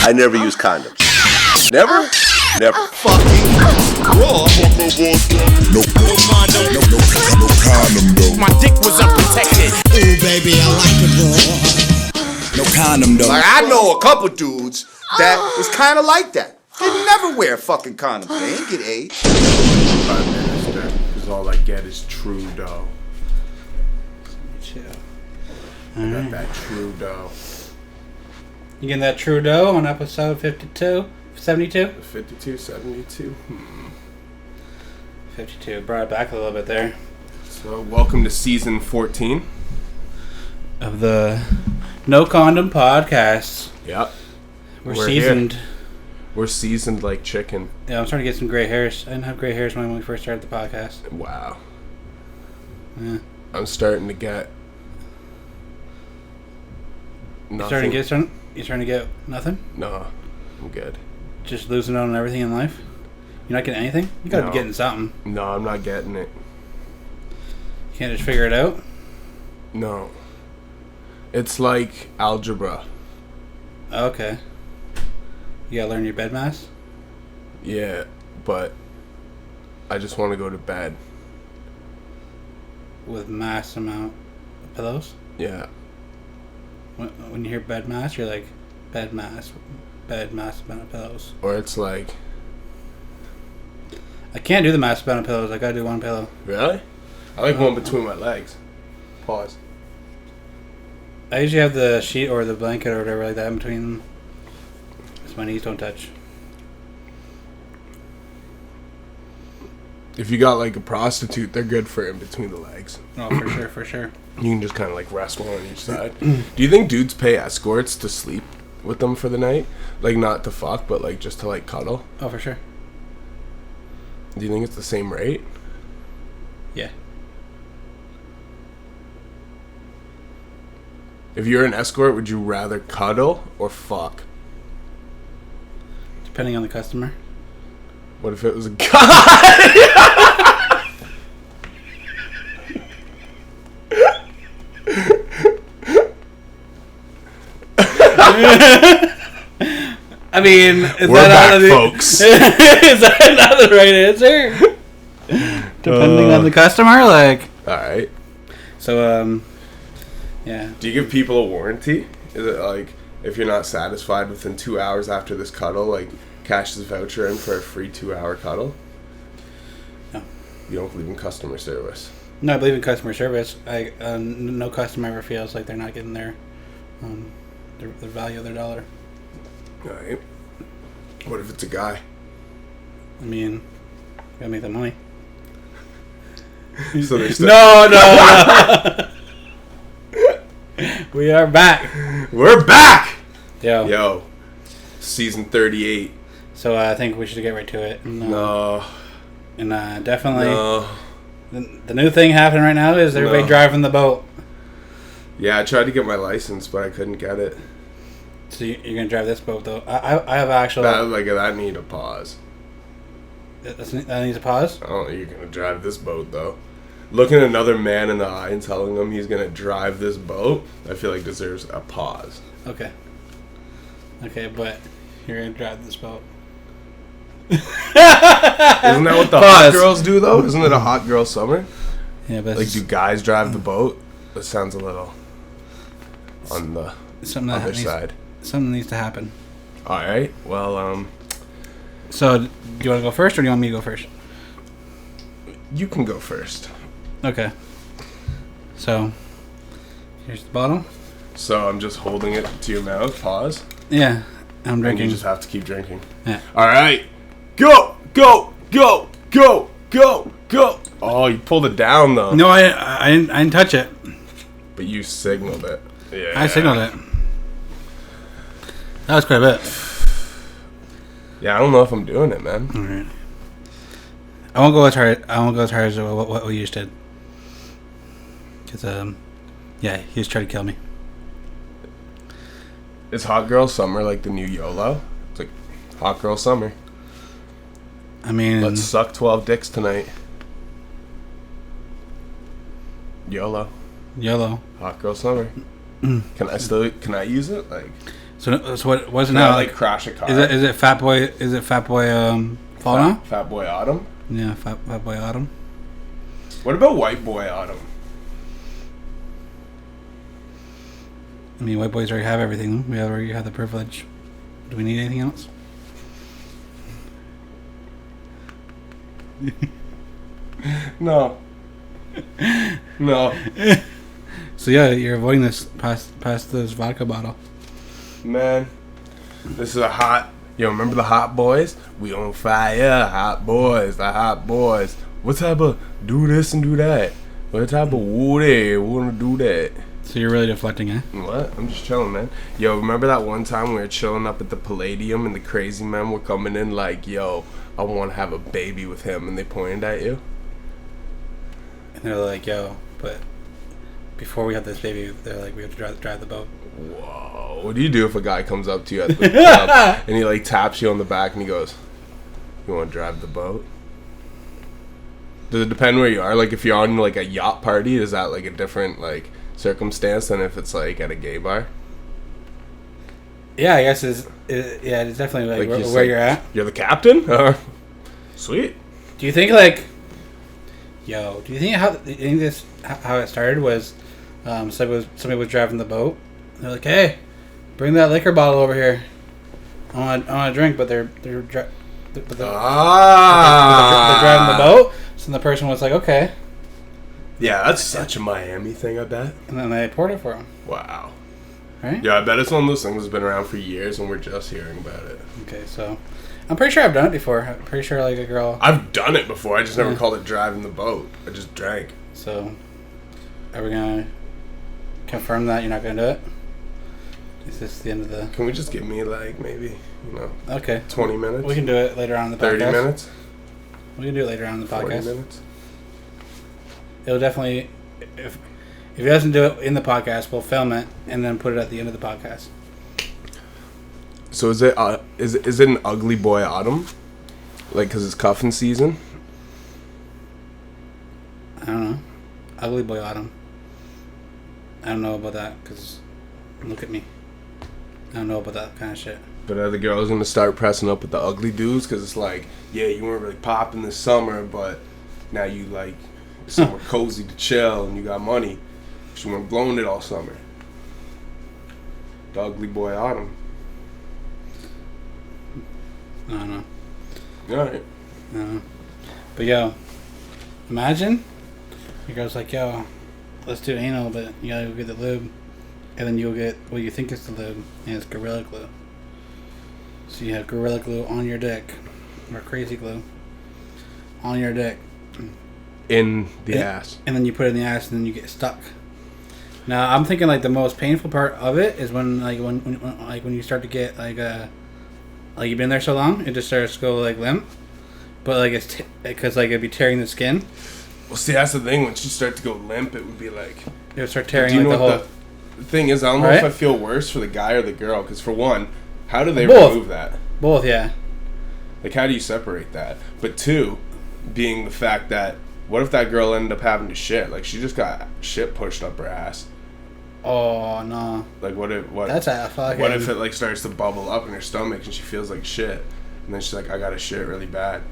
I never use condoms. Never? Never. Fucking raw. No condom though. My dick was unprotected. Ooh, baby, I like it raw. No condom though. Like, I know a couple dudes that is kind of like that. They never wear fucking condoms. They ain't get AIDS. Prime Minister, because all I get is Trudeau. Chill. I got that Trudeau. You getting that Trudeau on episode 52? 72? 52, 72. 52. Brought it back a little bit there. So, welcome to season 14 of the No Condom podcast. Yep. We're seasoned. Here. We're seasoned like chicken. Yeah, I'm starting to get some gray hairs. I didn't have gray hairs when we first started the podcast. Wow. Yeah. I'm starting to get nothing. You starting to get nothing? No, I'm good. Just losing out on everything in life? You're not getting anything? You gotta be getting something. No, I'm not getting it. You can't just figure it out? No. It's like algebra. Okay. You gotta learn your bed mass? Yeah, but I just want to go to bed. With mass amount of pillows? Yeah. When you hear bed mass, you're like, bed mass amount of pillows. Or it's like... I can't do the mass amount of pillows. I gotta do one pillow. Really? I like one between my legs. Pause. I usually have the sheet or the blanket or whatever like that in between them. So my knees don't touch. If you got like a prostitute, they're good for in between the legs. Oh, for sure. You can just kind of like rest one on each side. Do you think dudes pay escorts to sleep with them for the night? Like not to fuck, but like just to like cuddle? Oh, for sure. Do you think it's the same rate? Yeah. If you're an escort, would you rather cuddle or fuck? Depending on the customer. What if it was a guy? I mean, We're back, folks. Is that not the right answer? Depending on the customer, like. All right. So, yeah. Do you give people a warranty? Is it like if you're not satisfied within 2 hours after this cuddle, like cash this voucher in for a free 2-hour cuddle? No. You don't believe in customer service? No, I believe in customer service. No customer ever feels like they're not getting their value of their dollar. All right. What if it's a guy? I mean, gotta make the money. So there's still No. We are back. We're back. Yo. Season 38. So I think we should get right to it. No. And definitely, No. the new thing happening right now is everybody driving the boat. Yeah, I tried to get my license, but I couldn't get it. So you're gonna drive this boat though? I have actual. That need a pause. That needs a pause. I don't think you're gonna drive this boat though. Looking another man in the eye and telling him he's gonna drive this boat, I feel like deserves a pause. Okay, but you're gonna drive this boat. Isn't that what the hot girls do though? Isn't it a hot girl summer? Yeah, but like do guys drive the boat? That sounds a little on the other side. Something needs to happen. All right. Well, So, do you want to go first, or do you want me to go first? You can go first. Okay. So, here's the bottle. So I'm just holding it to your mouth. Pause. Yeah, I'm drinking. And you just have to keep drinking. Yeah. All right. Go, go, go, go, go, go. Oh, you pulled it down though. No, I didn't touch it. But you signaled it. Yeah. I signaled it. That was quite a bit. Yeah, I don't know if I'm doing it, man. All right. I won't go as hard as what we just did. Because yeah, he was trying to kill me. Is Hot Girl Summer like the new YOLO? It's like Hot Girl Summer. I mean, let's suck 12 dicks tonight. YOLO. YOLO. Hot Girl Summer. Can I use it? Like, So what wasn't Can I, now like crash a car? Is it Fat Boy? Is it Fat Boy Fall now? Fat Boy Autumn? Yeah, Fat Boy Autumn. What about White Boy Autumn? I mean, white boys already have everything. We already have the privilege. Do we need anything else? No. No. So yeah, you're avoiding this past this vodka bottle. Man, this is a hot... Yo, remember the Hot Boys? We on fire, Hot Boys, the Hot Boys. What type of do this and do that? What type of woody wanna do that? So you're really deflecting, eh? What? I'm just chilling, man. Yo, remember that one time we were chilling up at the Palladium and the crazy men were coming in like, yo, I want to have a baby with him, and they pointed at you? And they're like, yo, but before we have this baby, they're like, we have to drive the boat. Whoa. What do you do if a guy comes up to you at the club and he like taps you on the back and he goes, you want to drive the boat? Does it depend where you are? Like if you're on like a yacht party, is that like a different like circumstance than if it's like at a gay bar? Yeah, I guess it's definitely like where you're at. You're the captain? Sweet. Do you think like, yo? Do you think how it started was, somebody was driving the boat. And they're like, hey, bring that liquor bottle over here. I want a drink, but they're driving the boat. So the person was like, okay. Yeah, that's such a Miami thing, I bet. And then they poured it for him. Wow. Right? Yeah, I bet it's one of those things that's been around for years and we're just hearing about it. Okay, so I'm pretty sure I've done it before. I'm pretty sure like a girl. I've done it before. I just never called it driving the boat. I just drank. So, are we gonna confirm that you're not gonna do it? Is this the end of the? Can we just give me like maybe, 20 minutes? We can do it later on in the podcast. 30 minutes? We can do it later on in the 40 podcast. minutes? It'll definitely, if he doesn't do it in the podcast, we'll film it and then put it at the end of the podcast. So is it an ugly boy autumn? Like, because it's cuffing season? I don't know. Ugly boy autumn. I don't know about that because look at me. I don't know about that kind of shit. But are the girls going to start pressing up with the ugly dudes? Because it's like, yeah, you weren't really popping this summer, but now you like somewhere cozy to chill and you got money. But you weren't blowing it all summer. The ugly boy autumn. I don't know. Alright. I don't know. But yo, imagine your girl's like, yo, let's do anal, but you gotta go get the lube. And then you'll get what you think is the lube, and it's Gorilla Glue. So you have Gorilla Glue on your dick, or Crazy Glue on your dick. In the ass. And then you put it in the ass, and then you get stuck. Now I'm thinking like the most painful part of it is when you start to get like you've been there so long, it just starts to go like limp. But like it's because like it'd be tearing the skin. Well, see, that's the thing. Once you start to go limp, it would be like... It would start tearing Do you like know the what whole... the thing is? I don't know Right? if I feel worse for the guy or the girl. Because for one, how do they Both. remove that? Both, yeah. Like, how do you separate that? But two, being the fact that, what if that girl ended up having to shit? Like, she just got shit pushed up her ass. Oh no. Like, what if That's a fucking... what if it like starts to bubble up in her stomach and she feels like shit, and then she's like, I gotta shit really bad.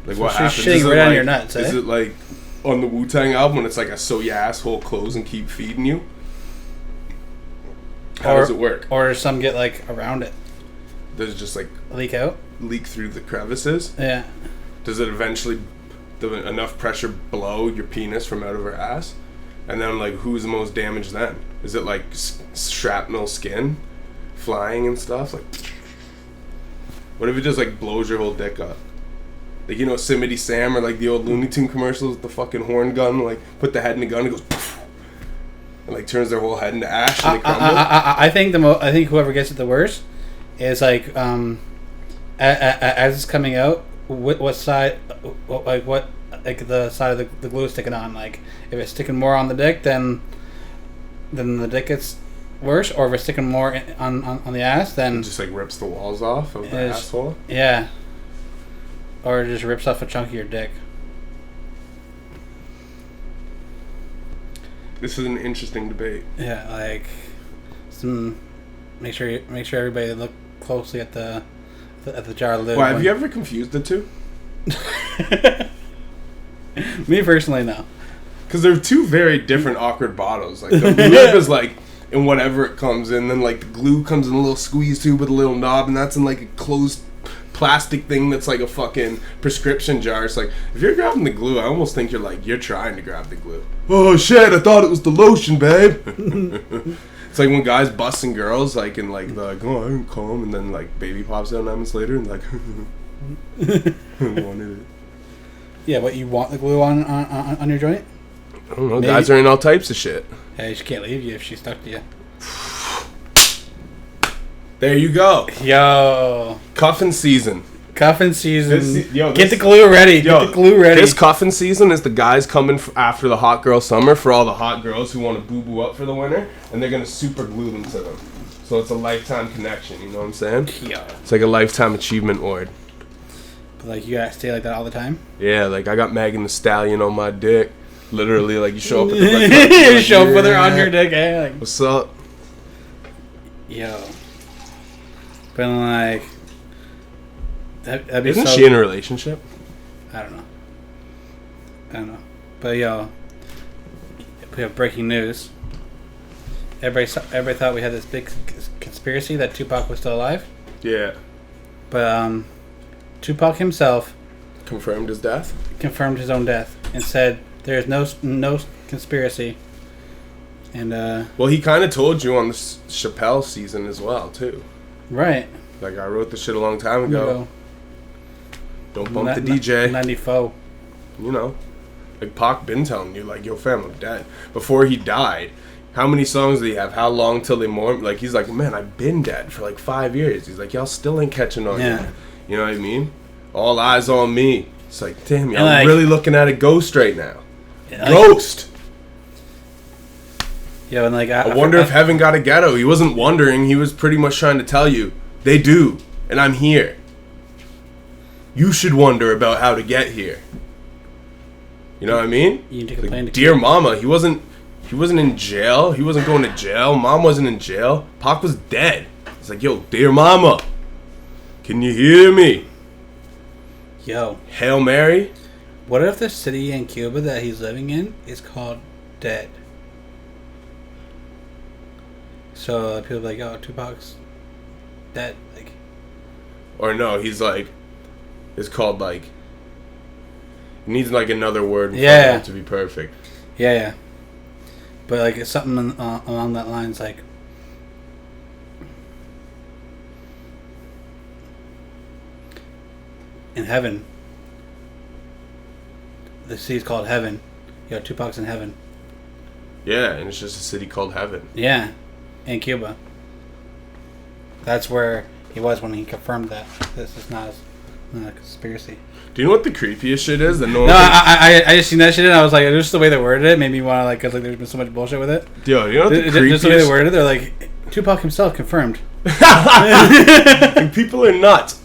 Like, So what she's happens? shitting Is it right on like- your nuts, eh? Is it like on the Wu-Tang album when it's like, I sew your asshole close and keep feeding you? How does it work? Or some get like around it, Does it just like leak out? leak through the crevices? Yeah. Does it eventually enough pressure blow your penis from out of her ass? And then like, who's the most damaged then? Is it like shrapnel skin flying and stuff? Like, what if it just like blows your whole dick up? Like, you know, Yosemite Sam or like the old Looney Tune commercials with the fucking horn gun, like put the head in the gun and goes poof, and like turns their whole head into ash and they crumble. I think I think whoever gets it the worst is like as it's coming out, what side, like the side of the glue is sticking on. Like if it's sticking more on the dick, then the dick gets worse, or if it's sticking more on the ass, then It just like rips the walls off of the It's- asshole. yeah, or it just rips off a chunk of your dick. This is an interesting debate. Yeah, like some make sure everybody look closely at the jar lid. Why, have you ever confused the two? Me personally, no. Because they're two very different awkward bottles. Like the lid is like in whatever it comes in, then like the glue comes in a little squeeze tube with a little knob, and that's in like a closed plastic thing that's like a fucking prescription jar. It's like, if you're grabbing the glue, I almost think you're trying to grab the glue. Oh shit, I thought it was the lotion, babe. It's like when guys busting girls, like, and like they're like, oh, I didn't come, and then like baby pops out 9 months later and like I wanted it. Yeah, what, you want the glue on your joint? I don't know. Maybe. Guys are in all types of shit. Hey, she can't leave you if she's stuck to you. There you go. Yo. Cuffing season. Get the glue ready. Get the glue ready. This cuffing season is the guys coming after the hot girl summer for all the hot girls who want to boo-boo up for the winter, and they're going to super glue them to them. So it's a lifetime connection, you know what I'm saying? Yeah. It's like a lifetime achievement award. But like, you gotta stay like that all the time? Yeah, like I got Megan the Stallion on my dick. Literally, like you show up at the record. You show up with her on your dick, eh? Like, what's up? Yo. But like, that'd be Isn't so... she in a relationship? I don't know. But yo, we have breaking news. Everybody thought we had this big conspiracy that Tupac was still alive. Yeah. But Tupac himself confirmed his death. Confirmed his own death and said there's no conspiracy. And well, he kind of told you on the Chappelle season as well too. Right. Like I wrote this shit a long time ago. Don't bump the DJ. 94. You know, like Pac been telling you, like, yo fam, I'm dead. Before he died, how many songs did he have? How long till they mourn? Like he's like, man, I've been dead for like 5 years. He's like, y'all still ain't catching on yet. You know what I mean? All eyes on me. It's like, damn, y'all like, really looking at a ghost right now. Ghost. Yeah, and like I wonder if heaven got a ghetto. He wasn't wondering. He was pretty much trying to tell you, they do, and I'm here. You should wonder about how to get here. You know what I mean? You need to complain like, dear mama, he wasn't in jail. He wasn't going to jail. Mom wasn't in jail. Pac was dead. It's like, yo, dear mama, can you hear me? Yo. Hail Mary. What if the city in Cuba that he's living in is called Dead? So people be like, oh, Tupac's dead. Like, or no, he's like, it's called like, it needs like another word for it to be perfect. Yeah. But like, it's something along that lines, like, in heaven. The city's called Heaven. Yo, Tupac's in heaven. Yeah, and it's just a city called Heaven. Yeah, in Cuba. That's where he was when he confirmed that this is not a conspiracy. Do you know what the creepiest shit is? That I just seen that shit and I was like, just the way they worded it made me want to like, cause like there's been so much bullshit with it. Yo, you know what the creepiest? Just the way they worded it, they're like, Tupac himself confirmed. Like, people are nuts.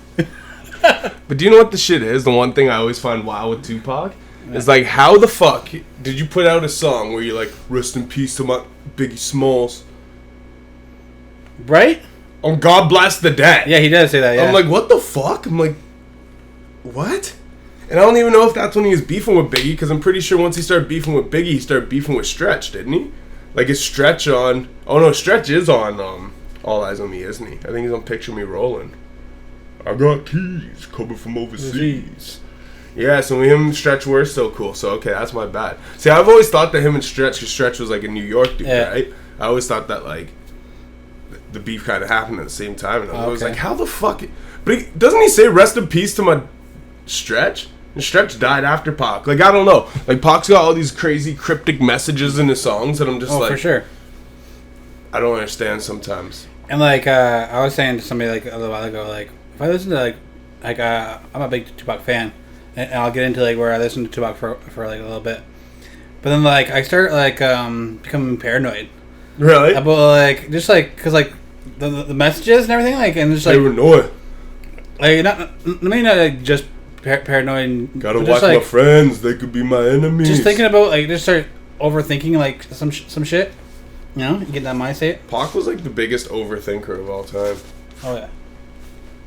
But do you know what the shit is? The one thing I always find wild with Tupac is like, how the fuck did you put out a song where you're like, rest in peace to my Biggie Smalls? Right? Oh, God bless the dead. Yeah, he does say that, yeah. I'm like, what the fuck? I'm like, what? And I don't even know if that's when he was beefing with Biggie, because I'm pretty sure once he started beefing with Biggie, he started beefing with Stretch, didn't he? Like, is Stretch on... Oh, no, Stretch is on All Eyes on Me, isn't he? I think he's on Picture Me Rolling. I got keys coming from overseas. Yeah, so him and Stretch were so cool. So, okay, that's my bad. See, I've always thought that him and Stretch, because Stretch was like a New York dude, right? I always thought that, like, the beef kind of happened at the same time. And I was like, how the fuck... But doesn't he say, rest in peace to my Stretch? And Stretch died after Pac. Like, I don't know. Like, Pac's got all these crazy cryptic messages in his songs that I'm just like... for sure. I don't understand sometimes. And, like, I was saying to somebody, like, a little while ago, like, if I listen to, like I'm a big Tupac fan, and I'll get into, like, where I listen to Tupac for like, a little bit. But then, like, I start, like, becoming paranoid. Really? About, like, just, like, because, like, the messages and everything, like, and just, like... Paranoid. Like, maybe not, like, just paranoid. Gotta watch my friends, they could be my enemies. Just thinking about, like, just start overthinking, like, some shit. You know, you get that mindset. Pac was like the biggest overthinker of all time. Oh yeah.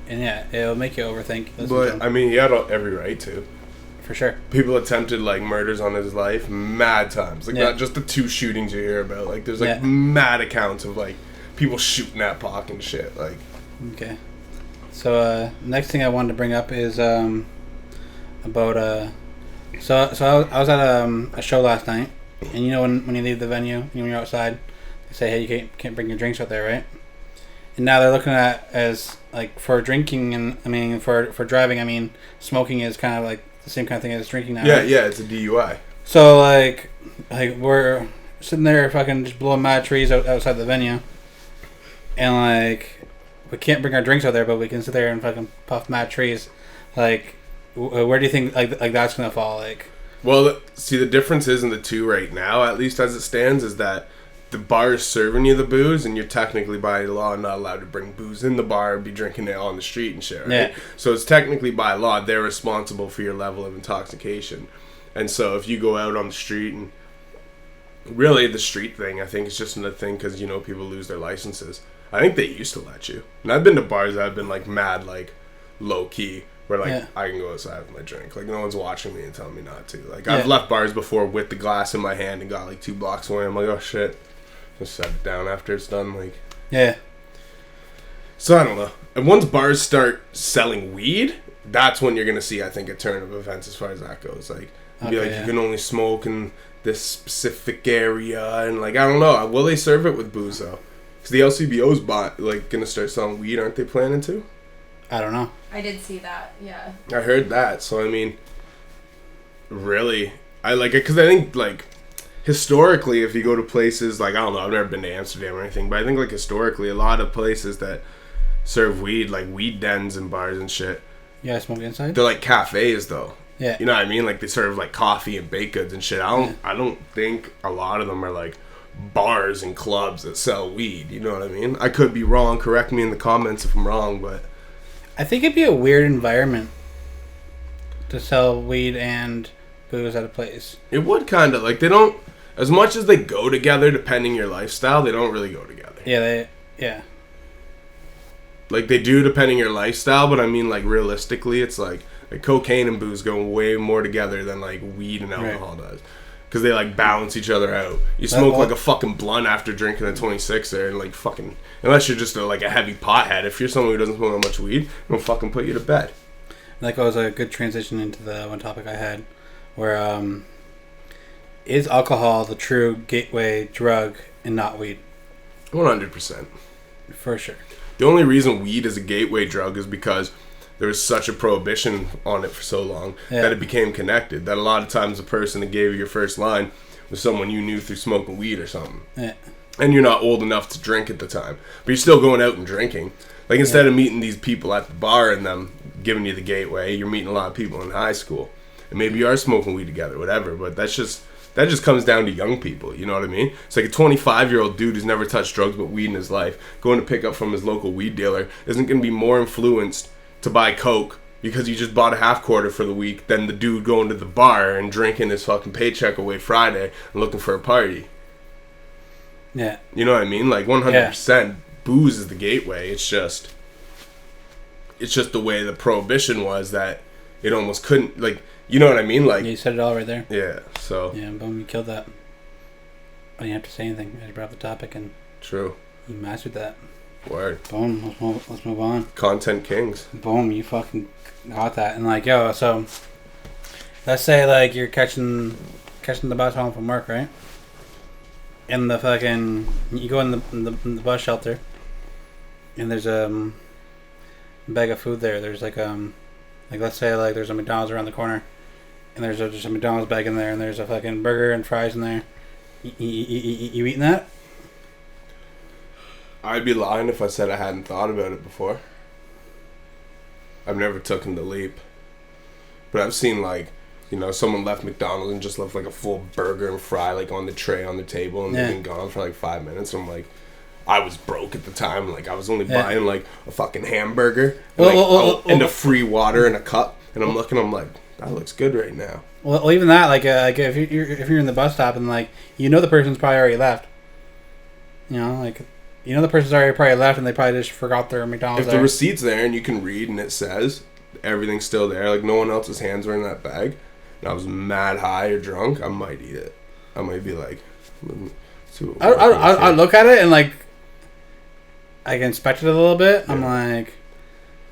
And yeah, it'll make you overthink. But I mean, he had every right to. For sure. People attempted like murders on his life, mad times. Like not just the 2 shootings you hear about. Like there's like mad accounts of like people shooting at Pac and shit. Like. Okay. So next thing I wanted to bring up is about so I was at a show last night, and you know when you leave the venue, when you're outside, they say, hey, you can't bring your drinks out there, right? And now they're looking at as like for drinking, and I mean for driving, I mean smoking is kind of like the same kind of thing as drinking now. Yeah, right? yeah, it's a DUI. So like we're sitting there fucking just blowing mad trees outside the venue, and like we can't bring our drinks out there, but we can sit there and fucking puff mad trees. Like, where do you think like that's gonna fall? Like, well, see, the difference is in the two right now, at least as it stands, is that the bar is serving you the booze, and you're technically by law not allowed to bring booze in the bar or be drinking it on the street and shit, right? Yeah. So it's technically by law they're responsible for your level of intoxication. And so if you go out on the street, and really the street thing, I think it's just another thing because, you know, people lose their licenses. I think they used to let you. And I've been to bars that have been like mad, like low key, where like I can go outside with my drink. Like no one's watching me and telling me not to. Like I've left bars before with the glass in my hand and got like 2 blocks away. I'm like, oh shit. Just set it down after it's done. Like so I don't know. And once bars start selling weed, that's when you're gonna see, I think, a turn of events as far as that goes. Like be like you can only smoke in this specific area, and like I don't know. Will they serve it with booze though? Because the LCBO's like gonna start selling weed, aren't they planning to? I don't know. I did see that. Yeah. I heard that. So I mean, really, I like it because I think like historically, if you go to places like I don't know, I've never been to Amsterdam or anything, but I think like historically, a lot of places that serve weed, like weed dens and bars and shit. Yeah, I smoke inside. They're like cafes though. Yeah. You know what I mean? Like they serve like coffee and baked goods and shit. I don't think a lot of them are like bars and clubs that sell weed. You know what I mean? I could be wrong. Correct me in the comments if I'm wrong, but I think it'd be a weird environment to sell weed and booze at a place. It would kind of like they don't, as much as they go together depending your lifestyle, they don't really go together. Yeah. Like they do depending your lifestyle, but I mean like realistically, it's like cocaine and booze go way more together than like weed and alcohol does. Because they like balance each other out. You smoke like a fucking blunt after drinking a 26er and like fucking, unless you're just like a heavy pothead. If you're someone who doesn't smoke that much weed, it'll fucking put you to bed. That was a good transition into the one topic I had, where is alcohol the true gateway drug and not weed? 100%. For sure. The only reason weed is a gateway drug is because there was such a prohibition on it for so long that it became connected. That a lot of times the person that gave you your first line was someone you knew through smoking weed or something. Yeah. And you're not old enough to drink at the time. But you're still going out and drinking. Like instead of meeting these people at the bar and them giving you the gateway, you're meeting a lot of people in high school. And maybe you are smoking weed together, whatever. But that just comes down to young people, you know what I mean? It's like a 25-year-old dude who's never touched drugs but weed in his life, going to pick up from his local weed dealer, isn't going to be more influenced to buy Coke because he just bought a half quarter for the week than the dude going to the bar and drinking his fucking paycheck away Friday and looking for a party. Yeah. You know what I mean? Like 100% booze is the gateway. It's just the way the prohibition was that it almost couldn't, like, you know what I mean? Like, you said it all right there. Yeah, so. Yeah, boom, you killed that. I didn't have to say anything. I just brought up the topic and True. You mastered that. Word. Boom, let's move on. Content kings. Boom, you fucking got that. And like, yo, so let's say like you're catching the bus home from work, right? And the fucking you go in the bus shelter, and there's a bag of food there. There's like let's say like there's a McDonald's around the corner, and there's just a McDonald's bag in there, and there's a fucking burger and fries in there. You eating that? I'd be lying if I said I hadn't thought about it before. I've never taken the leap. But I've seen, like, you know, someone left McDonald's and just left, like, a full burger and fry, like, on the tray on the table, and they've been gone for, like, 5 minutes. And I'm like, I was broke at the time. Like, I was only buying, like, a fucking hamburger and a free water in a cup. And I'm looking, I'm like, that looks good right now. Well, even that, like if you're in the bus stop and, like, you know the person's probably already left. You know, like, the person's already probably left and they probably just forgot their McDonald's If the receipt's there and you can read and it says everything's still there, like no one else's hands were in that bag, and I was mad high or drunk, I might eat it. I might be like, I look at it and like I can inspect it a little bit. Yeah. I'm like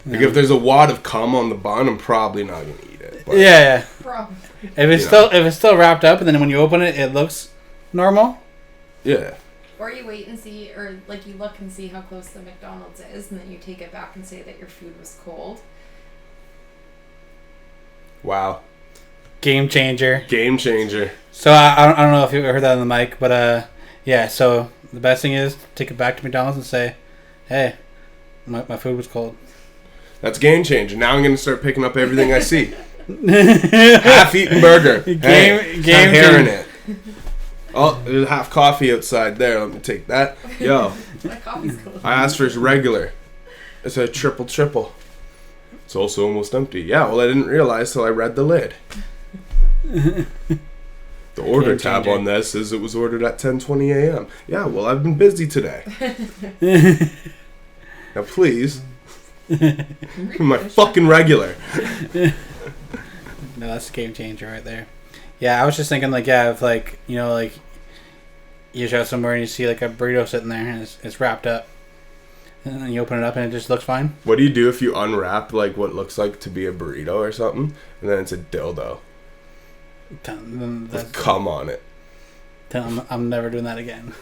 if there's a wad of cum on the bun, I'm probably not gonna eat it. But, yeah. Probably. If it's still wrapped up and then when you open it, it looks normal. Yeah. Or you wait and see, or like you look and see how close the McDonald's is, and then you take it back and say that your food was cold. Wow. Game changer. Game changer. So I don't know if you heard that on the mic, but yeah. So the best thing is take it back to McDonald's and say, "Hey, my food was cold." That's game changer. Now I'm gonna start picking up everything I see. Half-eaten burger. Game hearing it. Oh, there's half coffee outside there. Let me take that. Yo, my coffee's cold. I asked for regular. It's a triple. It's also almost empty. Yeah, well, I didn't realize till I read the lid. The order tab on this says it was ordered at 10:20 a.m. Yeah, well, I've been busy today. Now, please. My fucking regular. No, that's a game changer right there. Yeah, I was just thinking, like, yeah, if, like, like, you show somewhere and you see, like, a burrito sitting there and it's wrapped up. And then you open it up and it just looks fine. What do you do if you unwrap, like, what looks like to be a burrito or something, and then it's a dildo? With cum on it. I'm never doing that again.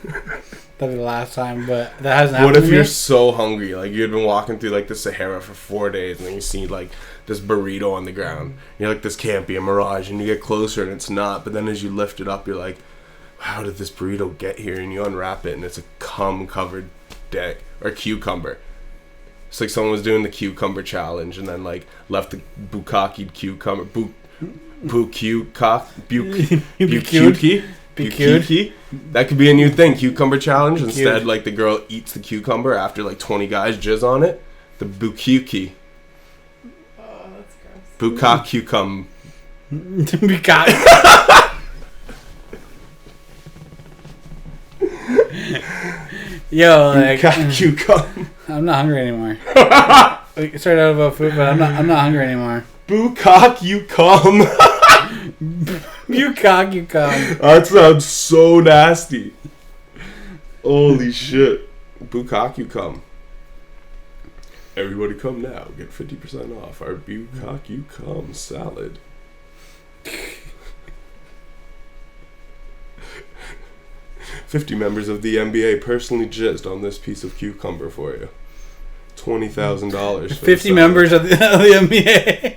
That'll be the last time, but that hasn't happened. What if you're so hungry, like, you'd been walking through, like, the Sahara for 4 days, and then you see, like, this burrito on the ground. You're like, this can't be a mirage, and you get closer and it's not, but then as you lift it up, you're like, how did this burrito get here? And you unwrap it and it's a cum covered dick or cucumber. It's like someone was doing the cucumber challenge and then like left the bukkake cucumber bukkake. That could be a new thing, cucumber challenge. Instead, like the girl eats the cucumber after like 20 guys jizz on it. The bukkake. Bukkake cucumber. Yo, like, cucumber. I'm not hungry anymore. We started out about food, but I'm not hungry anymore. Bukkake you come. Bukkake you come. That sounds so nasty. Holy shit. Bukkake you come. Everybody come now. Get 50% off our Bukkake you come salad. 50 members of the NBA personally jizzed on this piece of cucumber for you. $20,000. 50 members of the NBA.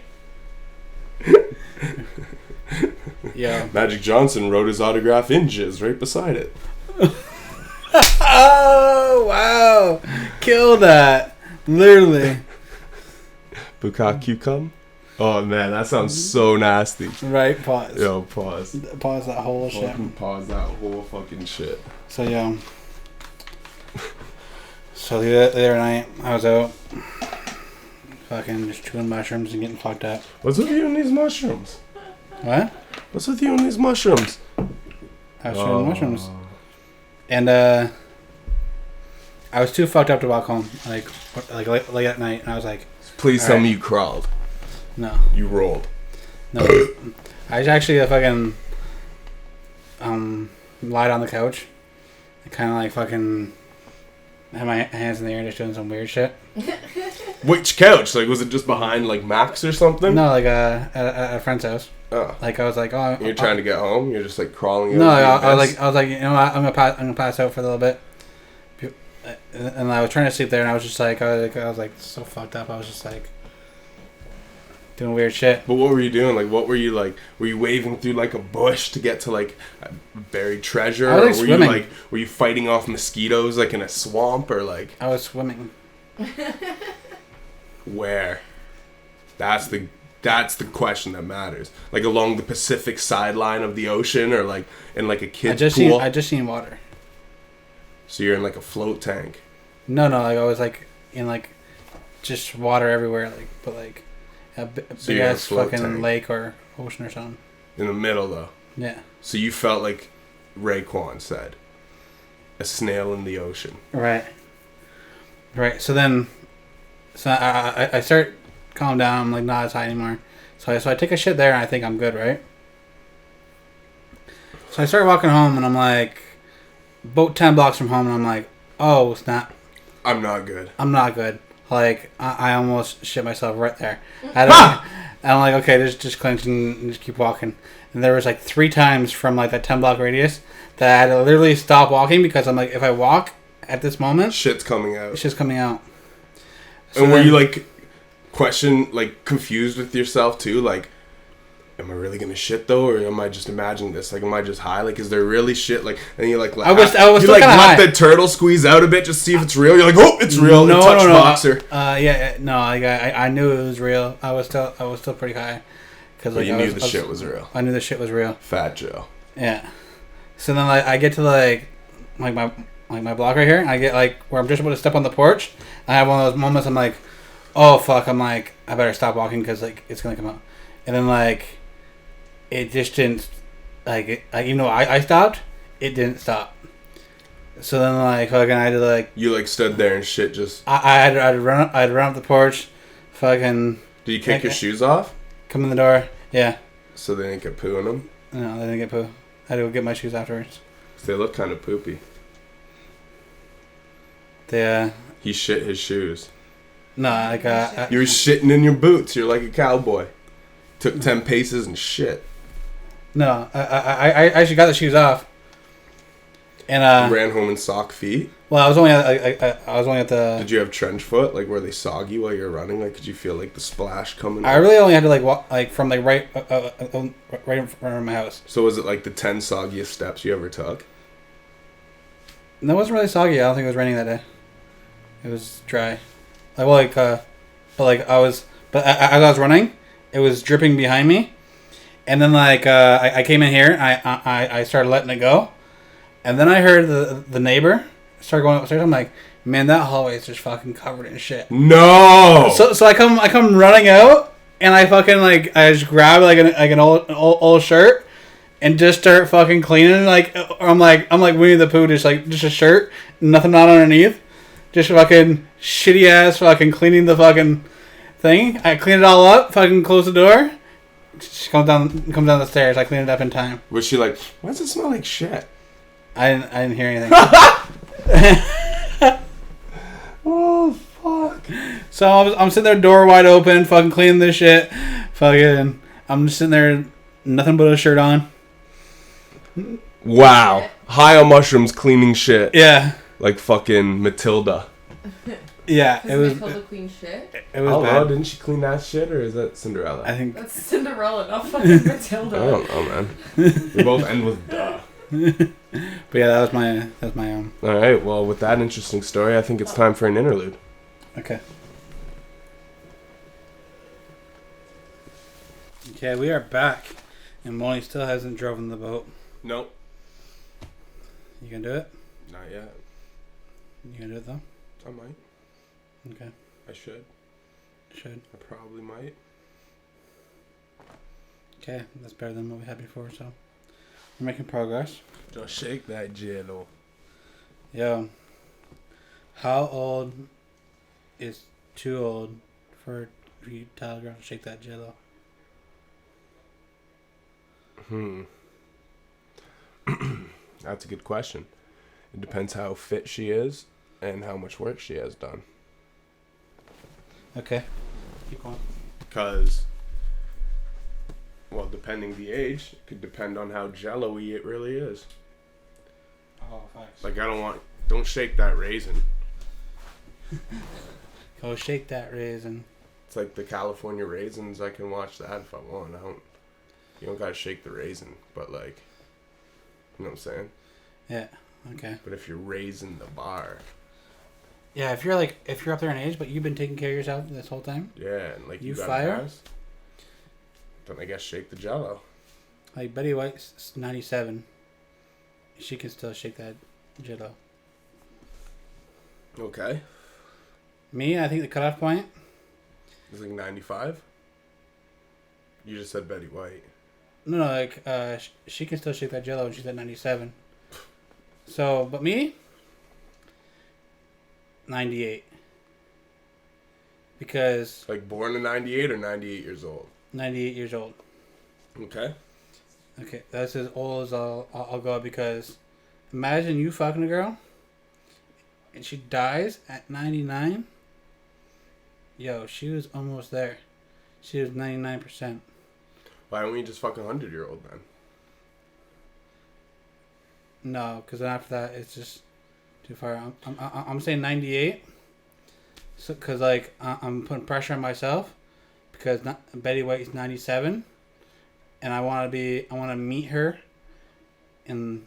Yeah. Magic Johnson wrote his autograph in jizz right beside it. Oh, wow. Kill that. Literally. Bukkake you come? Oh man, that sounds so nasty. Right, pause. Yo, pause. Pause that whole shit. Pause that whole fucking shit. So, yeah. So, the other night, I was out fucking just chewing mushrooms and getting fucked up. What's with you and these mushrooms? What? What's with you and these mushrooms? I was chewing mushrooms. And, I was too fucked up to walk home, like late at night, and I was like... Please tell me you crawled. No. You rolled. No. I actually fucking lied on the couch. I kind of like fucking had my hands in the air just doing some weird shit. Which couch? Like, was it just behind like Max or something? No, like at a friend's house. Oh. Like I was like, oh. You're trying to get home. You're just like crawling. No, I was like, you know what? I'm gonna pass out for a little bit. And I was trying to sleep there, and I was just like, I was like so fucked up. I was just like doing weird shit. But what were you doing? Like, what were you like? Were you waving through like a bush to get to like buried treasure? I was, like, or were swimming. you like, were you fighting off mosquitoes like in a swamp or like? I was swimming. Where? That's the question that matters. Like along the Pacific sideline of the ocean, or like in like a kid's pool. I just seen water. So you're in like a float tank. No, like I was like in like just water everywhere, like but like a big ass fucking tank. Lake or ocean or something. In the middle though. Yeah. So you felt like Raekwon said. a snail in the ocean. Right. Right. So I start calm down. I'm like, not as high anymore. So I take a shit there, and I think I'm good, right? So I start walking home, and I'm like, about 10 blocks from home, and I'm like, oh snap, I'm not good. I'm not good. Like I almost shit myself right there. And I'm like, okay, just clench and just keep walking. And there was like 3 times from like that 10 block radius that I had to literally stop walking because I'm like, if I walk at this moment, Shit's coming out. it's just coming out. So And were then- you like confused with yourself too? Like, am I really gonna shit though, or am I just imagining this? Like, am I just high? Like, is there really shit? Like, and you like, I was you still like kinda let high. the turtle squeeze out a bit, just see if it's real. You're like, oh, it's real. No, Touch no, no. boxer. No. I knew it was real. I was still pretty high. Cause But you knew the shit was real. I knew the shit was real. Fat Joe. Yeah. So then I get to my block right here, and I get like where I'm just about to step on the porch. And I have one of those moments. I'm like, oh fuck. I'm like, I better stop walking because like it's gonna come out. And then like, it just didn't. Even though I stopped, it didn't stop. So then like fucking I had to like. You like stood there and shit just. I had to run up the porch, fucking. Did you kick your shoes off? Come in the door. Yeah. So they didn't get poo in them? No, they didn't get poo. I had to go get my shoes afterwards. They look kind of poopy. They, He shit his shoes. no, like, You were shitting in your boots. You're like a cowboy. Took 10 paces and shit. no, I actually got the shoes off. And, Ran home in sock feet. well, I was only at the, Did you have trench foot? Like, were they soggy while you're running? Like, could you feel, like, the splash coming I up? really only had to, like, walk, like, from, like, right in front of my house. So was it, like, the 10 soggiest steps you ever took? And it wasn't really soggy. I don't think it was raining that day. It was dry. As I was running, it was dripping behind me. And then, like, I came in here, and I started letting it go. And then I heard the neighbor start going upstairs. I'm like, man, that hallway is just fucking covered in shit. No! So I come running out, and I fucking like I just grab like an old shirt, and just start fucking cleaning. Like I'm like Winnie the Pooh, just a shirt, nothing on underneath, just fucking shitty ass fucking cleaning the fucking thing. I clean it all up, fucking close the door. She comes down the stairs. I clean it up in time. Was she like, why does it smell like shit? I didn't hear anything. Oh, fuck. So I'm sitting there, door wide open, fucking cleaning this shit. Fucking, I'm just sitting there, nothing but a shirt on. Wow. High on mushrooms cleaning shit. Yeah, Like fucking Matilda. yeah. Because It was Matilda clean shit. it was Oh, bad. didn't she clean that shit, or is that Cinderella? I think. That's Cinderella, not fucking Matilda. I don't know, man. We both end with duh. But yeah, that was my All right. Well, with that interesting story, I think it's time for an interlude. Okay. Okay, we are back, and Molly still hasn't driven the boat. Nope. You gonna do it? Not yet. You gonna do it though? I might. Okay, I should. should. I probably might. Okay, that's better than what we had before. So we're making progress. Just shake that jello. Yo, how old is too old for you to tell a girl to shake that jello? That's a good question. It depends how fit she is and how much work she has done. Okay, keep going. Because, well, depending the age, it could depend on how jello-y it really is. Oh, thanks. Like, don't shake that raisin. Go shake that raisin. It's like the California raisins. I can watch that if I want. You don't gotta shake the raisin, but like, you know what I'm saying? Yeah. Okay. But if you're raising the bar, Yeah, if you're up there in age, but you've been taking care of yourself this whole time, yeah, and like You got fire? a pass, then I guess shake the jello. like Betty White's 97, she can still shake that jello. Okay. Me, I think the cutoff point. It's like 95. You just said Betty White. No, like she can still shake that jello, and she's at 97. So, but me, 98. Because Like born in 98 or 98 years old? 98 years old. Okay. Okay, that's as old as I'll go because imagine you fucking a girl and she dies at 99. Yo, she was almost there. She was 99%. Why don't we just fuck 100-year-old then? No, because then after that it's just too far. I'm saying 98. So, cause like I'm putting pressure on myself because Betty White's 97, and I want to meet her, and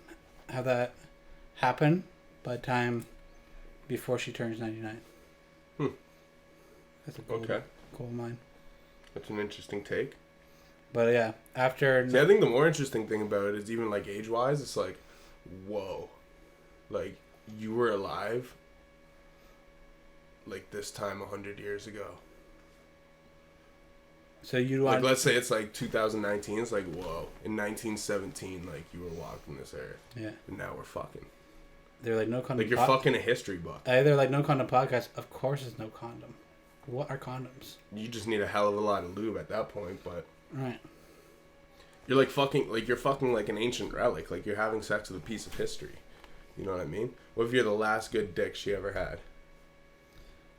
have that happen by the time before she turns 99. That's a goal of mine. That's an interesting take. But yeah, after See, I think the more interesting thing about it is even like age-wise, it's like, whoa, like you were alive like this time 100 years ago. So you Like want let's say it's like 2019. It's like whoa, in 1917, like you were walking this earth. Yeah. And now we're fucking. They're like no condom. Like you're fucking a history book. They're like no condom podcast. Of course, it's no condom. What are condoms? You just need a hell of a lot of lube at that point, but. Right. You're like fucking like an ancient relic. Like you're having sex with a piece of history. You know what I mean? What if you're the last good dick she ever had?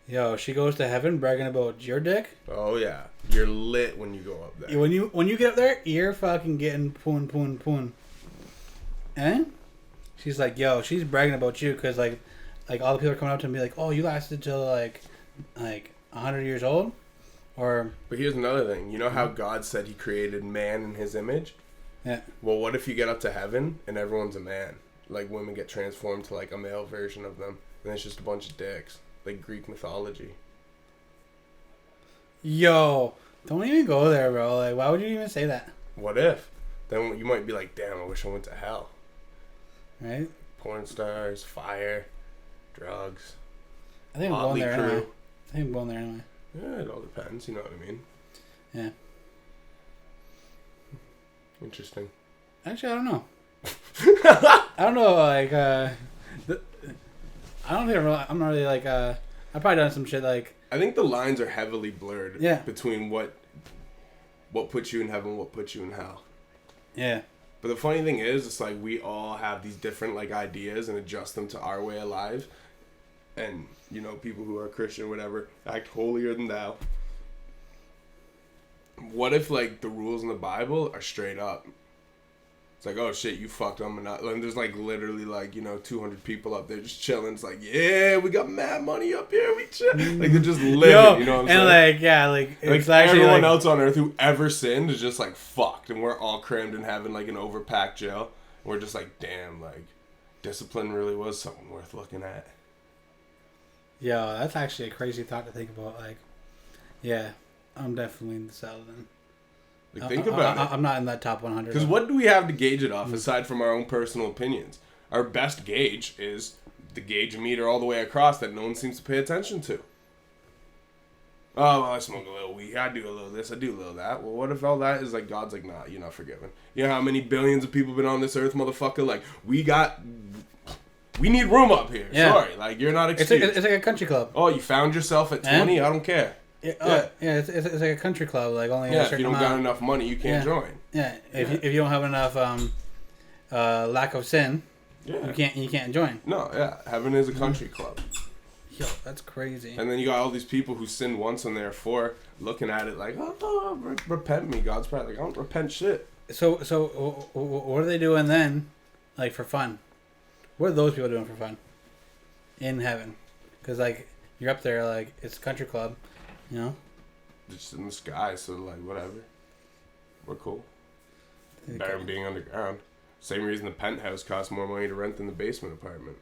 Yo, she goes to heaven bragging about your dick. Oh yeah, you're lit when you go up there. When you get up there, you're fucking getting poon. Eh? She's like, yo, she's bragging about you because like all the people are coming up to me like, oh, you lasted till like 100 years old, or. But here's another thing. You know how God said He created man in His image? Yeah. Well, what if you get up to heaven and everyone's a man? Like women get transformed to like a male version of them, and it's just a bunch of dicks, like Greek mythology. Yo, don't even go there, bro. Like, why would you even say that? What if? Then you might be like, damn, I wish I went to hell. Right? Porn stars, fire, drugs. I think I'm going Motley there Crue. anyway. I think I'm going there anyway. Yeah, it all depends. You know what I mean? Yeah. Interesting. Actually, I don't know. I don't know. Like, I don't think I'm not really like. I've probably done some shit like. I think the lines are heavily blurred. Yeah. Between what puts you in heaven, what puts you in hell. Yeah. But the funny thing is, it's like we all have these different like ideas and adjust them to our way of life. And, you know, people who are Christian or whatever act holier than thou. What if, like, the rules in the Bible are straight up? It's like, oh, shit, you fucked them. And there's, like, literally, like, you know, 200 people up there just chilling. It's like, yeah, we got mad money up here. We chill. Like, they're just living, you know what I'm saying? And, like, yeah, like it's like actually everyone like, else on earth who ever sinned is just, like, fucked. And we're all crammed in heaven like an overpacked jail. And we're just like, damn, like, discipline really was something worth looking at. Yo, that's actually a crazy thought to think about. Like, yeah, I'm definitely in the cell then. Like, think about it. I'm not in that top 100. Because what do we have to gauge it off aside from our own personal opinions? Our best gauge is the gauge meter all the way across that no one seems to pay attention to. Oh, well, I smoke a little weed. I do a little this. I do a little that. Well, what if all that is like God's like, nah, you're not forgiven. You know how many billions of people been on this earth, motherfucker? Like, we need room up here. Yeah. Sorry, like you're not it's excused. like a country club. Oh, you found yourself at 20? I don't care. Yeah, it's like a country club. Like only a Yeah, certain if you don't amount. got enough money, you can't join. Yeah, if you don't have enough lack of sin, you can't join. No, yeah, heaven is a country club. Yo, that's crazy. And then you got all these people who sinned once and therefore looking at it like, oh, repent me. God's probably like, I don't repent shit. So what are they doing then, like for fun? What are those people doing for fun in heaven? Because like you're up there, like it's a country club, you know. Just in the sky, so like whatever. We're cool. Better than being underground. Same reason the penthouse costs more money to rent than the basement apartment.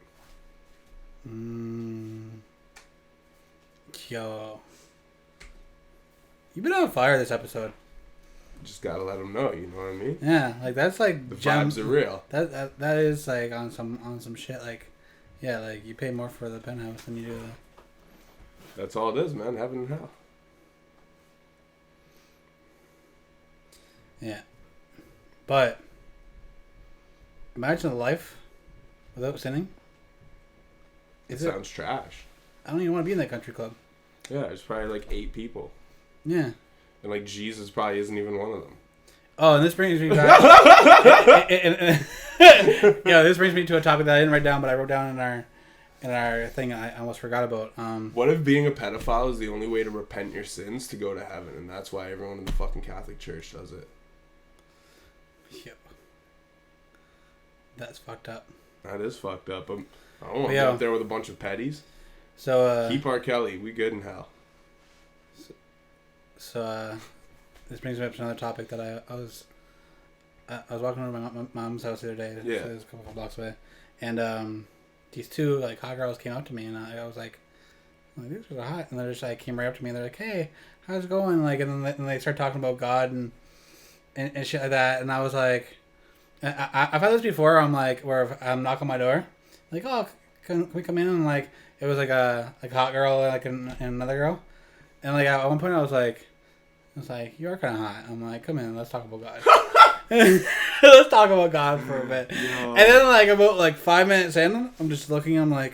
Yo, you've been on fire this episode. Just gotta let them know, you know what I mean? Yeah, like that's like The vibes are real. That is like on some shit. Like, yeah, like you pay more for the penthouse than you do the. That's all it is, man. Heaven and hell. Yeah, but imagine a life without sinning. It sounds trash. I don't even want to be in that country club. Yeah, there's probably like 8 people. Yeah. And like Jesus probably isn't even one of them. Oh, and this brings me back. Yeah, this brings me to a topic that I didn't write down, but I wrote down in our thing. I almost forgot about. What if being a pedophile is the only way to repent your sins to go to heaven, and that's why everyone in the fucking Catholic Church does it? Yo, that's fucked up. That is fucked up. I don't want to be Yeah. up there with a bunch of petties. So Keep R. Kelly. We good in hell. So this brings me up to another topic that I was walking over to my mom's house the other day. Yeah. So it was a couple of blocks away, and these 2 like hot girls came up to me, and I was like these girls are hot, and they just like came right up to me, and they're like, hey, how's it going? Like, and then they start talking about God and shit like that, and I was like, I've had this before. I'm like, where I'm knocking on my door, like, oh, can we come in? And like, it was like a hot girl, like and another girl, and like at one point I was like, you are kind of hot. I'm like, come in, let's talk about God. Let's talk about God for a bit. Yo. And then like about like 5 minutes in, I'm just looking. I'm like,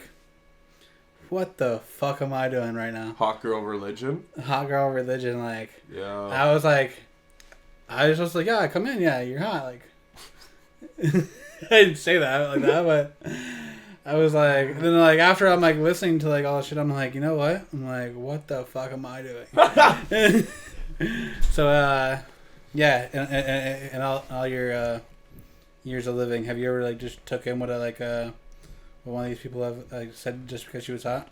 what the fuck am I doing right now? Hot girl religion. Hot girl religion. Like, yeah. I was just like, yeah, come in. Yeah, you're hot. Like, I didn't say that like that, but I was like, and then like after I'm like listening to like all this shit, I'm like, you know what? I'm like, what the fuck am I doing? So yeah, and all your years of living, have you ever like just took in what what one of these people have like said just because she was hot?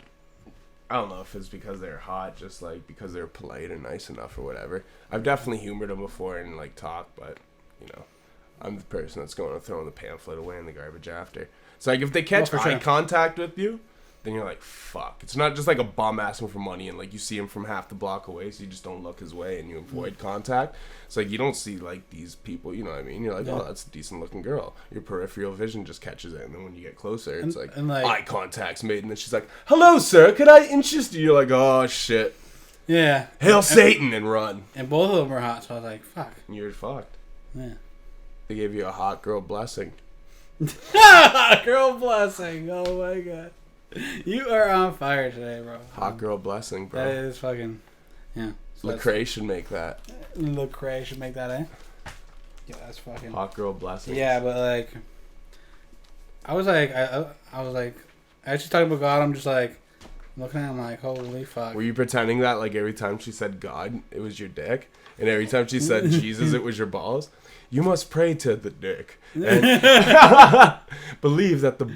I don't know if it's because they're hot, just like because they're polite or nice enough or whatever. I've definitely humored them before and like talked, but you know, I'm the person that's going to throw the pamphlet away in the garbage after. So like if they catch eye contact with you, then you're like, fuck. It's not just like a bum asking for money and like you see him from half the block away, so you just don't look his way and you avoid contact. It's like you don't see like these people, you know what I mean? You're like, oh, that's a decent looking girl. Your peripheral vision just catches it, and then when you get closer, it's like eye contact's made, and then she's like, hello, sir, could I interest you? You're like, oh shit. Yeah. Hail Satan and run. And both of them were hot, so I was like, fuck. You're fucked. Yeah. They gave you a hot girl blessing. Girl blessing. Oh my god. You are on fire today, bro. Hot girl blessing, bro. That is fucking, yeah. So Lecrae should make that. Lecrae should make that, eh? Yeah, that's fucking. Hot girl blessing. Yeah, but like, I was like, as she's talking about God, I'm just like, looking at him like, holy fuck. Were you pretending that like every time she said God, it was your dick? And every time she said Jesus, it was your balls? You must pray to the dick. And believe that the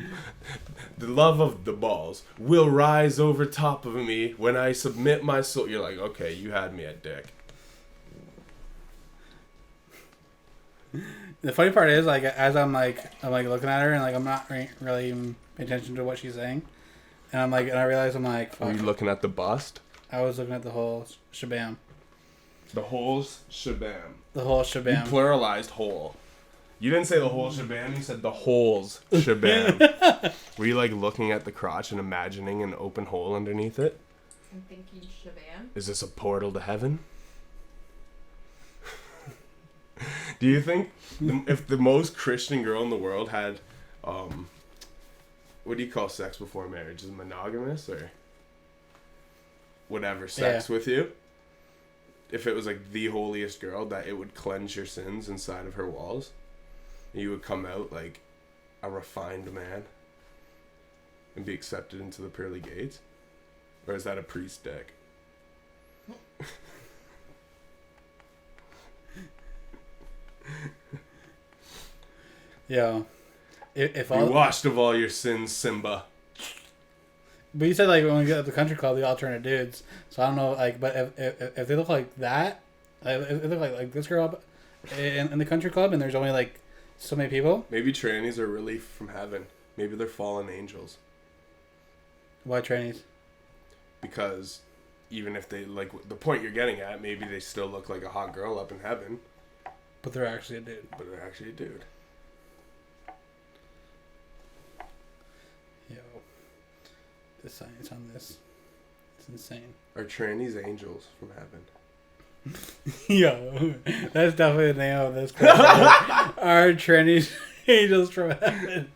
love of the balls will rise over top of me when I submit my soul. You're like, okay, you had me at dick. The funny part is, like, as I'm looking at her and like I'm not really even paying attention to what she's saying, and I'm like, and I realize I'm like, fuck. Were you looking at the bust? I was looking at the whole shabam. The whole shabam. The whole shabam. You pluralized whole. You didn't say the whole shabam, you said the holes shabam. Were you like looking at the crotch and imagining an open hole underneath it? I'm thinking shabam. Is this a portal to heaven? Do you think if the most Christian girl in the world had, what do you call sex before marriage? Is it monogamous or whatever sex with you? If it was like the holiest girl, that it would cleanse your sins inside of her walls? You would come out like a refined man and be accepted into the pearly gates? Or is that a priest dick? Yeah. If you washed of all your sins, Simba. But you said like when we get at the country club, the alternate dudes. So I don't know, like, but if they look like that, if they look like this girl in the country club, and there's only like so many people. Maybe trannies are really from heaven. Maybe they're fallen angels. Why trannies? Because even if they, like, the point you're getting at, maybe they still look like a hot girl up in heaven. But they're actually a dude. But they're actually a dude. Yo. The science on this. It's insane. Are trannies angels from heaven? Yo. That's definitely the name of this question. Are trannies angels from heaven?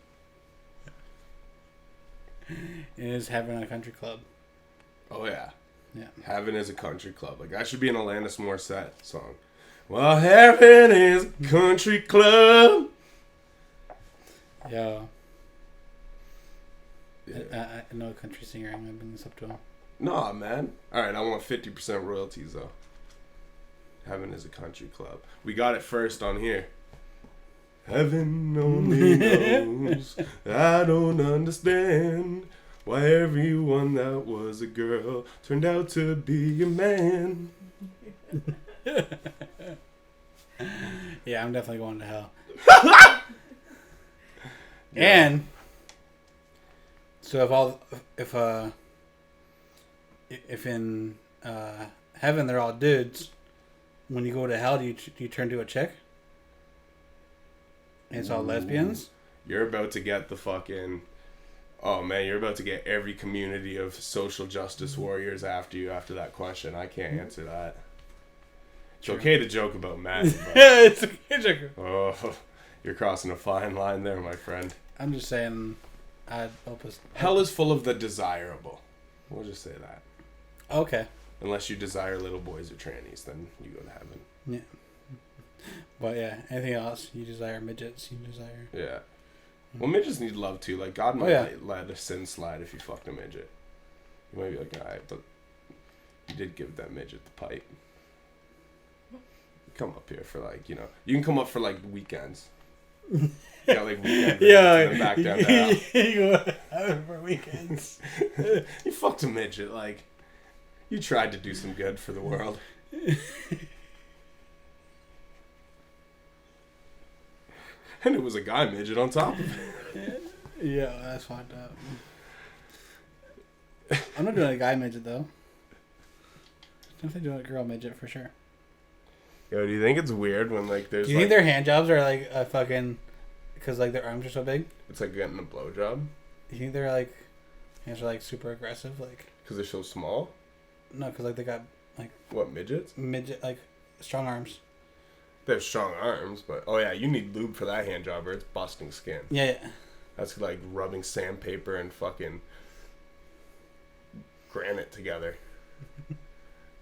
It is heaven on a country club. Oh yeah. Yeah. Heaven is a country club. Like that should be an Alanis Morissette song. Well, heaven is a country club. Yeah. Yeah. I know a country singer. I'm gonna bring this up to him. Nah, man. All right, I want 50% royalties though. Heaven is a country club. We got it first on here. Heaven only knows. I don't understand why everyone that was a girl turned out to be a man. Yeah, I'm definitely going to hell. And so if in heaven they're all dudes, when you go to hell, do you turn to a chick? And it's all lesbians? You're about to get the fucking... Oh, man, you're about to get every community of social justice warriors after you after that question. I can't answer that. It's okay to joke about Matt. Yeah, it's okay, joke. Oh, you're crossing a fine line there, my friend. I'm just saying, I'd help us. Hell is full of the desirable. We'll just say that. Okay. Unless you desire little boys or trannies, then you go to heaven. Yeah. But yeah, anything else? You desire midgets, you desire... Yeah. Well, midgets need love too. Like, God might let a sin slide if you fucked a midget. You might be like, alright, but you did give that midget the pipe. Come up here for like, you know, you can come up for like weekends. You got like weekend Yeah, and then back down to hell. you go out for weekends. You fucked a midget, like, you tried to do some good for the world. And it was a guy midget on top of it. Yeah, that's fucked up. I'm not doing a guy midget though. Definitely doing a girl midget for sure. Yo, do you think it's weird when like there's Do you think their hand jobs are like a fucking... Because like their arms are so big? it's like getting a blowjob? Do you think they're like... Hands are like super aggressive? Like... Because they're so small? No, because like they got like... What, midgets? Midget... Like strong arms. They have strong arms, but oh yeah, you need lube for that hand job or it's busting skin. Yeah. That's like rubbing sandpaper and fucking granite together.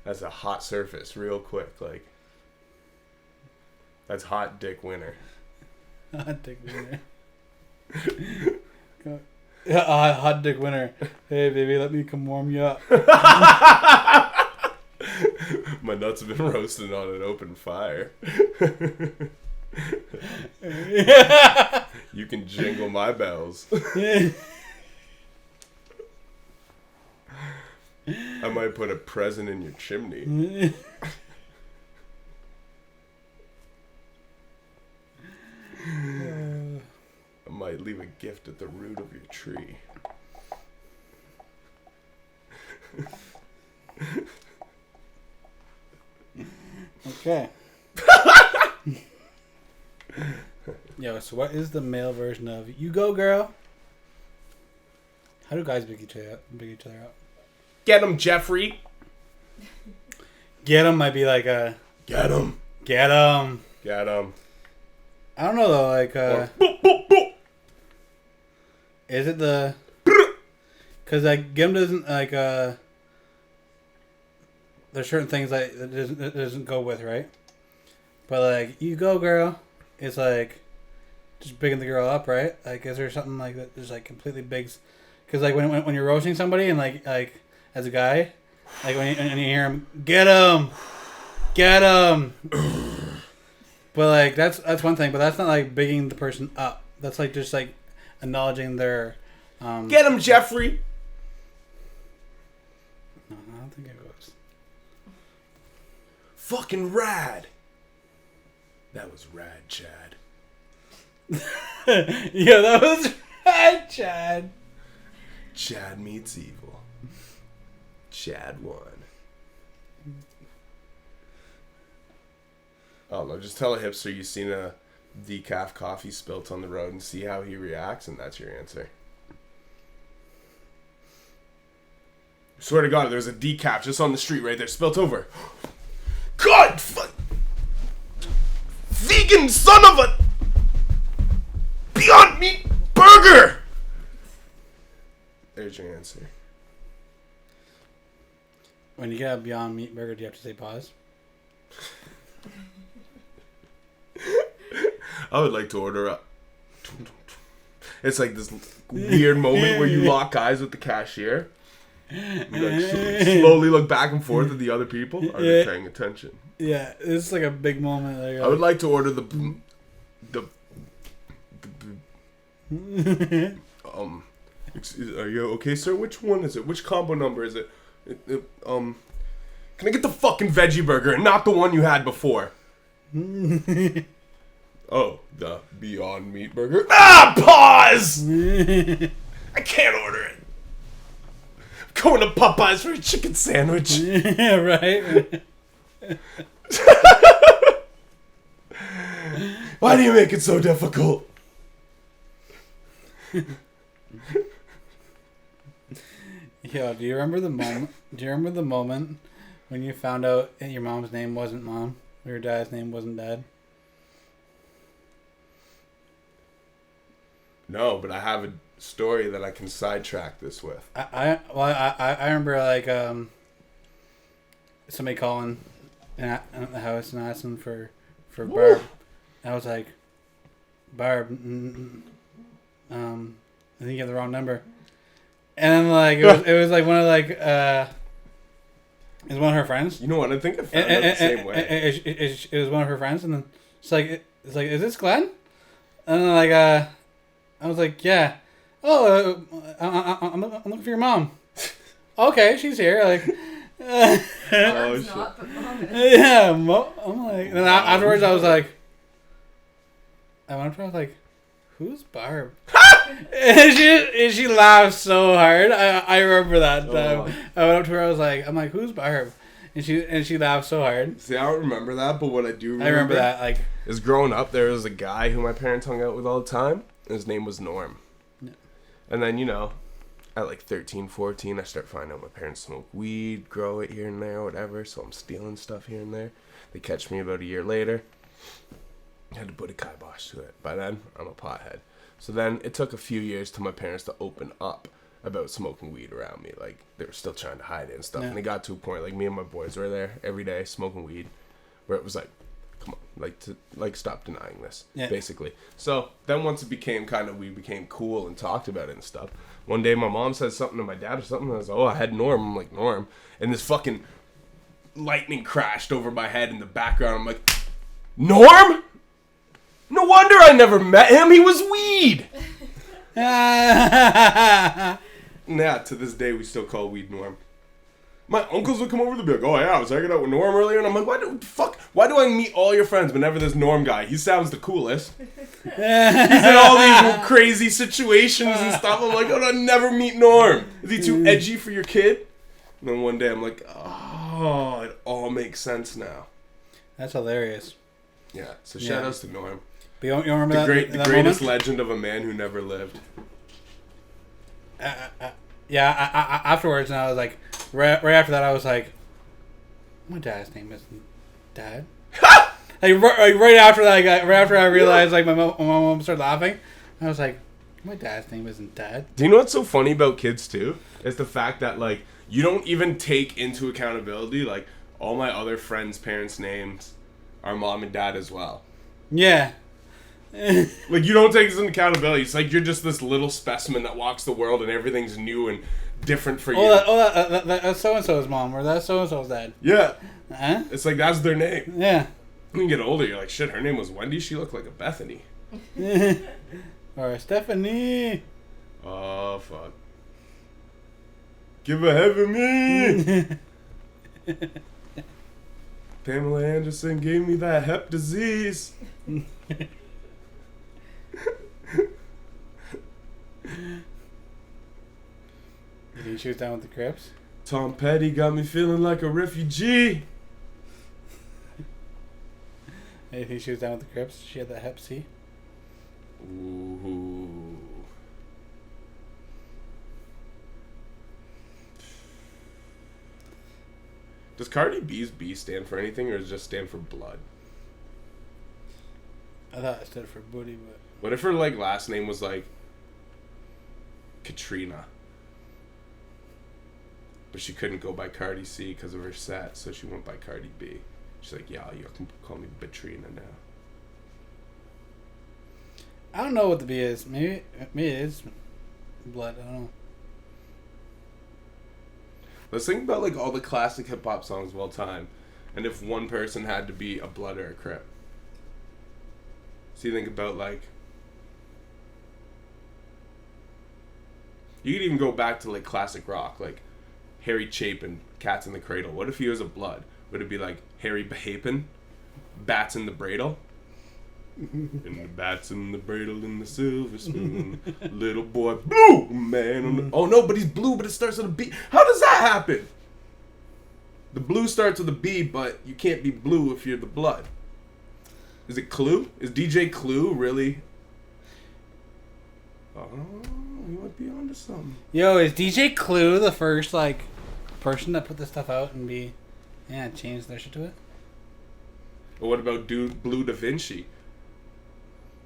That's a hot surface real quick, like. That's hot dick winter. Hot dick winner. Hot dick winner. Hey baby, let me come warm you up. My nuts have been roasting on an open fire. You can jingle my bells. I might put a present in your chimney. I might leave a gift at the root of your tree. Okay. Yo, so what is the male version of "You Go Girl"? How do guys big each other up? Get him, Jeffrey. Get 'em might be like a Get him. get 'em. Get him. I don't know though. Like, Or boop, boop, boop. is it the? Because like get 'em doesn't like there's certain things like that doesn't go with, right? But like "You Go Girl" is like just bigging the girl up, right? Like, is there something like that? There's like completely big, because like when you're roasting somebody and like as a guy, like when you hear him get him, but like that's one thing, but that's not like bigging the person up. That's like just like acknowledging their. Get him, Jeffrey. No, I don't think it goes. Fucking rad. That was rad, Chad. Yeah, that was right, Chad. Chad meets evil. Chad won. Oh no, just tell a hipster you've seen a decaf coffee spilt on the road and see how he reacts, and that's your answer. Swear to God, there's a decaf just on the street right there, spilt over. God, vegan son of a Beyond Meat burger. There's your answer. When you get a Beyond Meat burger, do you have to say pause? I would like to order a. It's like this weird moment where you lock eyes with the cashier. You like slowly look back and forth at the other people. Are they paying attention? Yeah, it's like a big moment. Like, I would like to order the are you okay, sir? Which one is it? Which combo number is it? Can I get the fucking veggie burger and not the one you had before? Oh, the Beyond Meat burger. Ah, pause! I can't order it. I'm going to Popeyes for a chicken sandwich. Yeah, right. Why do you make it so difficult? Yo, do you remember the moment? Do you remember the moment when you found out that your mom's name wasn't Mom, or your dad's name wasn't Dad? No, but I have a story that I can sidetrack this with. I remember like somebody calling in the house and asking for Barb. I was like, Barb, I think you have the wrong number. And then like it was like one of like it was one of her friends. You know what? I think I found out the same way. It was one of her friends, and then it's like is this Glenn? And then like I was like, yeah. Oh, I'm looking for your mom. Okay, she's here. Like, Barb's not, but Mom is. yeah. I'm like, and then afterwards I was like, I went up to her, I was like, who's Barb? and she laughed so hard. I remember that time. I went up to her. I'm like, who's Barb? And she laughed so hard. See, I don't remember that, but what I do remember, I remember that. Like, is growing up, there was a guy who my parents hung out with all the time. His name was Norm. Yeah. And then, you know, at like 13, 14, I start finding out my parents smoke weed, grow it here and there, whatever. So I'm stealing stuff here and there. They catch me about a year later. I had to put a kibosh to it. By then, I'm a pothead. So then it took a few years to my parents to open up about smoking weed around me. Like, they were still trying to hide it and stuff. Yeah. And it got to a point, like, me and my boys were there every day smoking weed, where it was like, come on, stop denying this, basically. So then once it became we became cool and talked about it and stuff. One day my mom said something to my dad or something. I was like, oh, I had Norm. I'm like, Norm. And this fucking lightning crashed over my head in the background. I'm like, Norm? No wonder I never met him. He was weed. Yeah, to this day we still call weed Norm. My uncles would come over to be like, oh yeah, I was hanging out with Norm earlier, and I'm like, why do I meet all your friends but never this Norm guy? He sounds the coolest. He's in all these crazy situations and stuff. I'm like, oh, I'd never meet Norm. Is he too edgy for your kid? And then one day I'm like, oh, it all makes sense now. that's hilarious. Yeah, so shout outs to Norm. But you remember that greatest moment? legend of a man who never lived. Afterwards, and I was like, right after that, I was like, my dad's name isn't Dad. right after that, right after I realized, like, my mom started laughing, I was like, my dad's name isn't Dad. Do you know what's so funny about kids too? Is the fact that like you don't even take into accountability like all my other friends' parents' names are Mom and Dad as well. Yeah. Like, you don't take this into accountability. It's like you're just this little specimen that walks the world and everything's new and different for you. That's so-and-so's mom, or that's so-and-so's dad. Yeah. Huh? It's like, that's their name. Yeah. When you get older, you're like, shit, her name was Wendy. She looked like a Bethany. Or Stephanie. Oh, fuck. Give a heaven me. Pamela Anderson gave me that hep disease. Did he shoot down with the Crips? Tom Petty got me feeling like a refugee. If he shoots down with the Crips, she had that hep C. Ooh. Does Cardi B's B stand for anything, or does it just stand for blood? I thought it stood for booty, but... What if her, like, last name was, like, Katrina? but she couldn't go by Cardi C because of her set, so she went by Cardi B. She's like, yeah, you can call me Batrina now. I don't know what the B is. Maybe it is blood. I don't know. Let's think about like all the classic hip hop songs of all time, and if one person had to be a Blood or a Crip. So you think about like, you could even go back to like classic rock, like Harry Chapin, Cats in the Cradle. What if he was a Blood? Would it be like Harry Behapin, Bats in the Bradle? And the bats in the bradle in the silver spoon. Little boy blue man on the, oh no, but he's blue, but it starts with a B. How does that happen? The blue starts with a B, but you can't be blue if you're the Blood. Is it Clue? Is DJ Clue really? Oh, you might be onto something. Yo, is DJ Clue the first like person that put this stuff out and change their shit to it? Or what about Blue Da Vinci?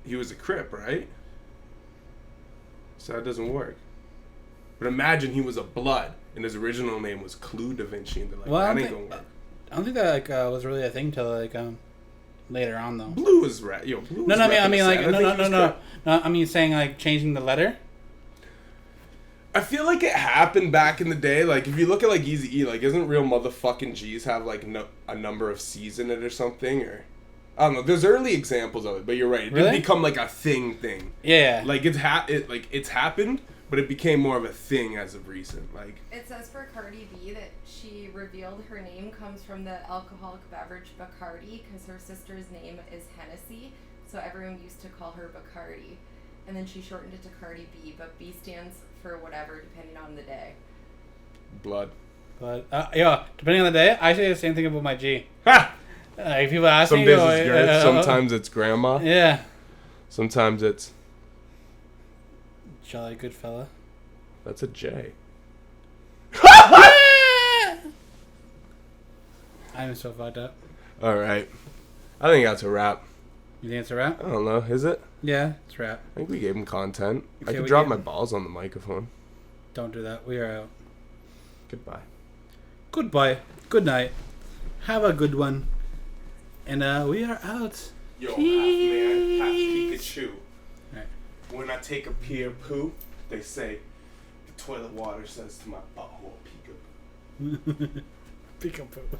He was a Crip, right? So that doesn't work. But imagine he was a Blood, and his original name was Clue Da Vinci, and they're like, that ain't gonna work. I don't think that like was really a thing till like later on though. Blue is right. Yo, Blue. No, was I mean like repping no. I mean saying like changing the letter. I feel like it happened back in the day. Like if you look at like Eazy-E, like isn't Real Motherfucking G's have like a number of C's in it or something, or I don't know. There's early examples of it, but you're right. It didn't become like a thing. Yeah. Like it's happened, but it became more of a thing as of recent. Like it says for Cardi B that she revealed her name comes from the alcoholic beverage Bacardi because her sister's name is Hennessy, so everyone used to call her Bacardi, and then she shortened it to Cardi B, but B stands for whatever depending on the day. Blood. But depending on the day, I say the same thing about my G. Ha! Like people ask Some me, days it's Garth, sometimes it's Grandma. Yeah. Sometimes it's Jolly good fella. that's a J. I'm so fucked up. All right, I think that's a wrap. You think it's a wrap? I don't know. Is it? Yeah, it's a wrap. I think we gave him content. I Okay, could we drop gave- my balls on the microphone. Don't do that. We are out. Goodbye. Goodbye. Good night. Have a good one. And we are out. Yo, half man, half Peace. Pikachu. Right. When I take a pee or poo, they say the toilet water says to my butthole, peekaboo. Peekaboo.